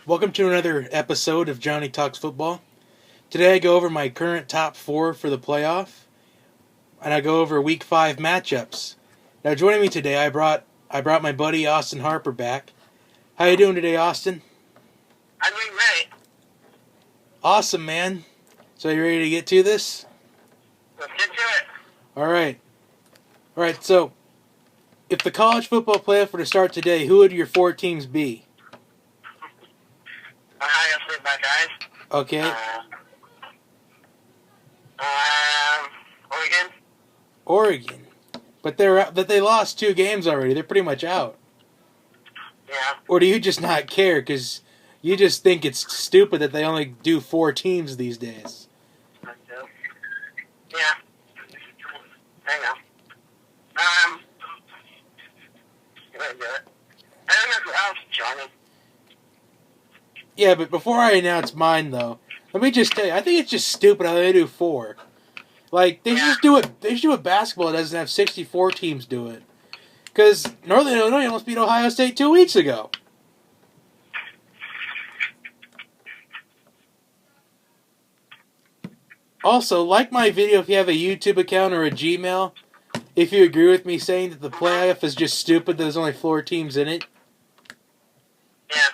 Welcome to another episode of Johnny Talks Football. Today I go over my current top four for the playoff, and I go over Week 5 matchups. Now joining me today, I brought my buddy Austen Harper back. How you doing today, Austin? I'm doing great. Awesome, man. So you ready to get to this? Let's get to it. All right. So if the college football playoff were to start today, who would your four teams be? Ohio State Buckeyes. Okay. Oregon. Oregon. But they lost 2 games already. They're pretty much out. Yeah. Or do you just not care because you just think it's stupid that they only do 4 teams these days? Yeah. I know. You might do it. I don't know who else, Johnny. Yeah, but before I announce mine, though, let me just tell you, I think it's just stupid how they do 4. Like, they should just do it. They should do it basketball. It doesn't have 64 teams do it. Because Northern Illinois almost beat Ohio State 2 weeks ago. Also, like my video if you have a YouTube account or a Gmail, if you agree with me saying that the playoff is just stupid, that there's only 4 teams in it. Yeah.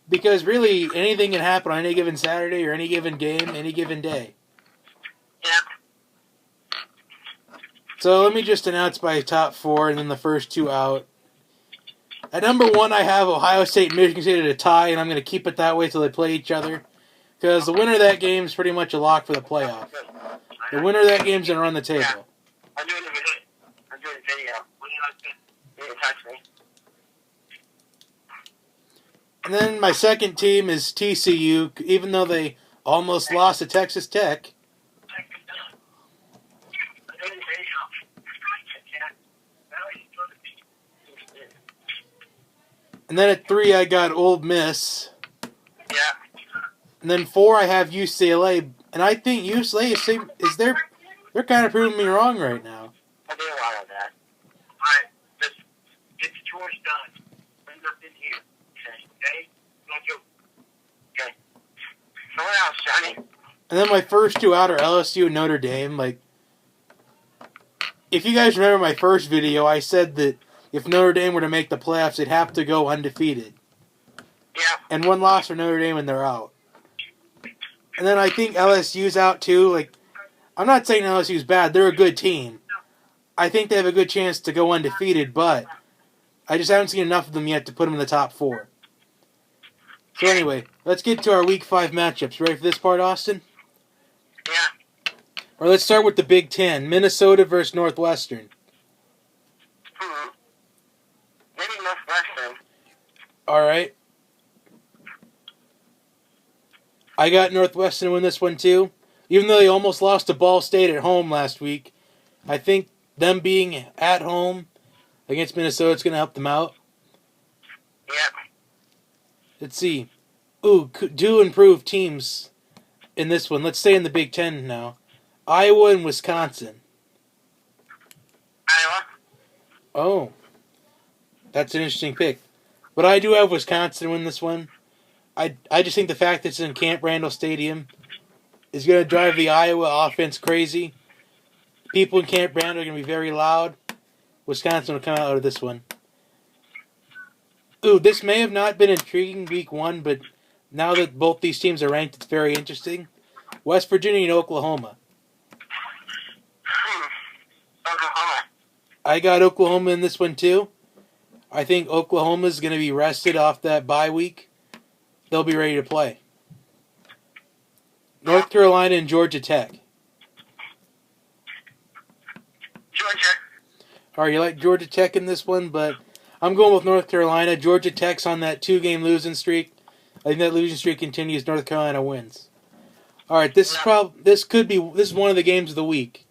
Because really, anything can happen on any given Saturday or any given game, any given day. Yeah. So let me just announce my top 4 and then the first 2 out. At number 1, I have Ohio State and Michigan State at a tie, and I'm going to keep it that way till they play each other. Because the winner of that game is pretty much a lock for the playoff. The winner of that game is going to run the table. Yeah. I'm doing the video. You can touch me. And then my second team is TCU, even though they almost lost to Texas Tech. And then at 3, I got Ole Miss. Yeah. And then 4, I have UCLA. And I think UCLA they're kind of proving me wrong right now. I do a lot of that. Alright, just get the chores done. Bring up in here. Okay? Don't you? Okay. So what else, Johnny? And then my first 2 out are LSU and Notre Dame. Like, if you guys remember my first video, I said that if Notre Dame were to make the playoffs, they'd have to go undefeated. Yeah. And 1 loss for Notre Dame and they're out. And then I think LSU's out too. Like, I'm not saying LSU's bad. They're a good team. I think they have a good chance to go undefeated, but I just haven't seen enough of them yet to put them in the top 4. So anyway, let's get to our Week 5 matchups. Ready for this part, Austin? Yeah. Or let's start with the Big Ten. Minnesota versus Northwestern. Maybe Northwestern. All right. I got Northwestern to win this one too. Even though they almost lost to Ball State at home last week, I think them being at home against Minnesota is going to help them out. Yep. Let's see. Ooh, do improve teams in this one. Let's stay in the Big Ten now. Iowa and Wisconsin. Iowa. Oh. That's an interesting pick. But I do have Wisconsin win this one. I just think the fact that it's in Camp Randall Stadium is going to drive the Iowa offense crazy. People in Camp Randall are going to be very loud. Wisconsin will come out of this one. Ooh, this may have not been intriguing week 1, but now that both these teams are ranked, it's very interesting. West Virginia and Oklahoma. Oklahoma. I got Oklahoma in this one too. I think Oklahoma's going to be rested off that bye week. They'll be ready to play. North Carolina and Georgia Tech. Georgia. All right, you like Georgia Tech in this one, but I'm going with North Carolina. Georgia Tech's on that 2-game losing streak. I think that losing streak continues. North Carolina wins. All right, this is one of the games of the week.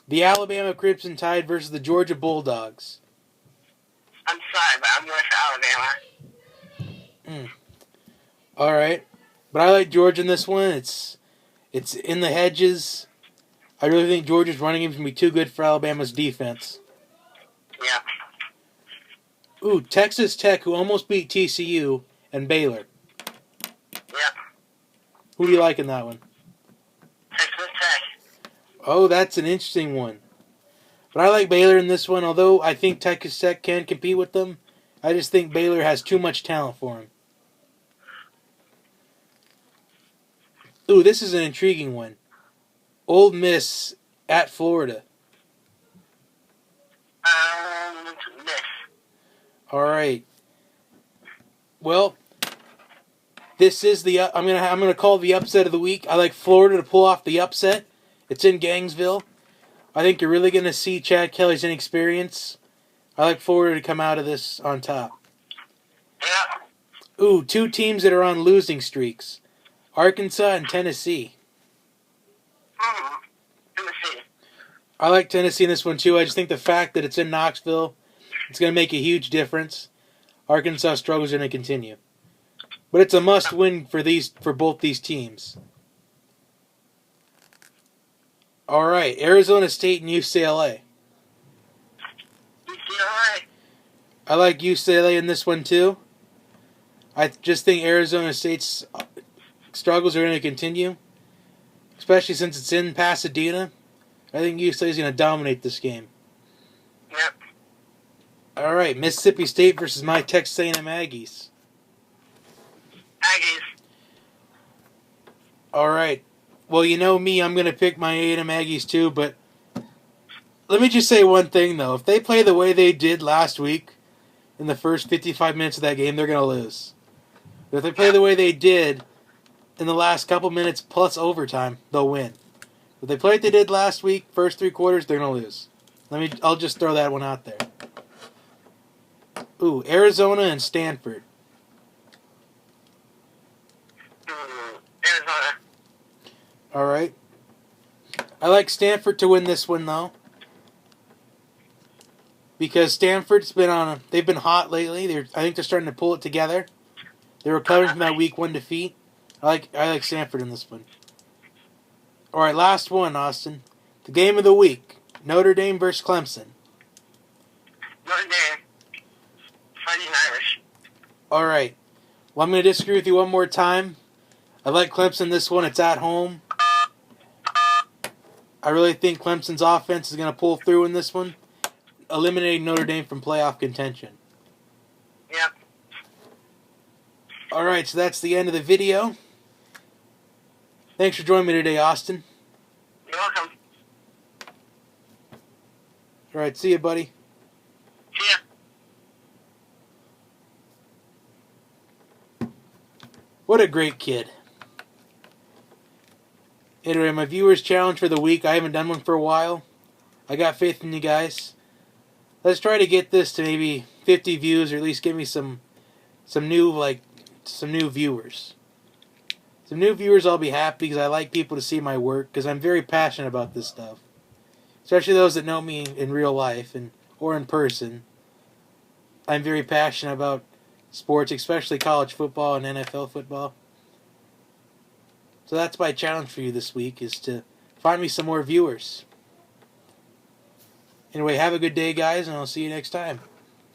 The Alabama Crimson Tide versus the Georgia Bulldogs. I'm sorry, but I'm going for Alabama. All right, but I like Georgia in this one. It's in the hedges. I really think Georgia's running game is going to be too good for Alabama's defense. Yeah. Ooh, Texas Tech, who almost beat TCU, and Baylor. Yep. Who do you like in that one? Texas Tech. Oh, that's an interesting one. But I like Baylor in this one, although I think Texas Tech can compete with them. I just think Baylor has too much talent for them. Ooh, this is an intriguing one. Ole Miss at Florida. Miss. All right. Well, this is the I'm gonna call the upset of the week. I like Florida to pull off the upset. It's in Gainesville. I think you're really gonna see Chad Kelly's inexperience. I like Florida to come out of this on top. Yeah. Ooh, two teams that are on losing streaks. Arkansas and Tennessee. Tennessee. I like Tennessee in this one too. I just think the fact that it's in Knoxville, it's going to make a huge difference. Arkansas struggles are going to continue. But it's a must-win for both these teams. All right, Arizona State and UCLA. UCLA. I like UCLA in this one too. I just think Arizona State's struggles are going to continue, especially since it's in Pasadena. I think UCLA is going to dominate this game. Yep. All right, Mississippi State versus my Texas A&M Aggies. Aggies. All right. Well, you know me, I'm going to pick my A&M Aggies too, but let me just say one thing, though. If they play the way they did last week in the first 55 minutes of that game, they're going to lose. But if they play the way they did in the last couple minutes plus overtime, they'll win. If they play like they did last week, first three quarters, they're going to lose. I'll just throw that one out there. Ooh, Arizona and Stanford. Arizona. All right. I like Stanford to win this one, though. Because Stanford's they've been hot lately. I think they're starting to pull it together. They're recovering from that week 1 defeat. I like Stanford in this one. All right, last one, Austin. The game of the week. Notre Dame versus Clemson. Notre Dame. Fighting Irish. All right. Well, I'm going to disagree with you one more time. I like Clemson this one. It's at home. I really think Clemson's offense is going to pull through in this one, eliminating Notre Dame from playoff contention. Yep. All right, so that's the end of the video. Thanks for joining me today, Austin. You're welcome. All right, see you, buddy. See ya. What a great kid. Anyway, my viewers' challenge for the week. I haven't done one for a while. I got faith in you guys. Let's try to get this to maybe 50 views, or at least give me some new viewers. Some new viewers, I'll be happy because I like people to see my work because I'm very passionate about this stuff. Especially those that know me in real life or in person. I'm very passionate about sports, especially college football and NFL football. So that's my challenge for you this week, is to find me some more viewers. Anyway, have a good day, guys, and I'll see you next time.